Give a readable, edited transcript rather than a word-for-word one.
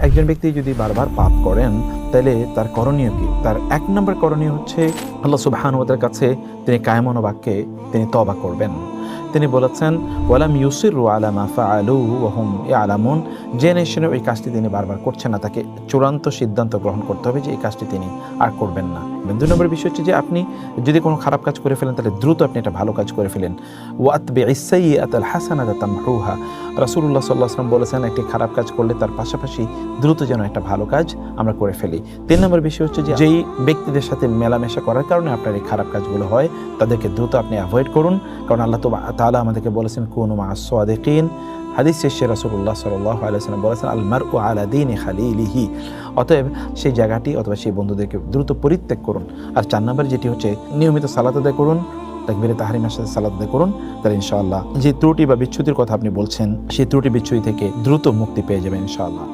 একজন ব্যক্তি যদি বারবার পাপ করেন তাহলে তার করণীয় কি? তার 1 নম্বর করণীয় হচ্ছে আল্লাহ সুবহানাহু ওয়া তাআলার কাছে তিনি কায়মন বাক্যে তিনি তওবা করবেন। তিনি বলেছেন ওয়ালাম ইউসিরু আলা মা ফাআলু ওয়া হুম ইয়ালামুন, জেনে শুনে ওই কাজটি তিনি বারবার করছেন না, তাকে চূড়ান্ত সিদ্ধান্ত গ্রহণ করতে হবে যে এই কাজটি তিনি আর করবেন না। 2 নম্বর বিষয় হচ্ছে যে আপনি যদি কোনো খারাপ কাজ করে ফেলেন তাহলে দ্রুত আপনি একটা ভালো কাজ করে ফেলেন। ওয়াতবিইস সাইয়্যাতাল হাসানাতা তামহুহা, রাসূলুল্লাহ সাল্লাল্লাহু আলাইহি ওয়াসাল্লাম বলেছেন একটি খারাপ কাজ করলে তার পাশাপাশি দ্রুত যেন একটা ভালো কাজ আমরা করে ফেলি। 3 নম্বর বিষয় হচ্ছে যে যেই ব্যক্তিদের সাথে মেলামেশা করার কারণে আপনার এই খারাপ কাজগুলো হয় তাদেরকে দ্রুত আপনি অ্যাভয়েড করুন, কারণ আল্লাহ তাআলা আমাদেরকে বলেছেন কুনু মা'আস সাদিকিন। হাদিস শেষে রাসূলুল্লাহ সাল্লাল্লাহু আলাইহি ওয়াসাল্লাম বলেছেন আল মারউ আলা দীনি খালিলিহি, অতএব সেই জায়গাটি অথবা সেই বন্ধুদেরকে দ্রুত পরিত্যাগ করুন। আর 4 নম্বর যেটি হচ্ছে নিয়মিত সালাত আদায় করুন, তাকবীরে তাহরিমার সাথে সালাত আদায় করুন, তাহলে ইনশাআল্লাহ যে ত্রুটি বা বিচ্যুতির কথা আপনি বলছেন সেই ত্রুটি বিচ্যুতি থেকে দ্রুত মুক্তি পেয়ে যাবেন ইনশাআল্লাহ।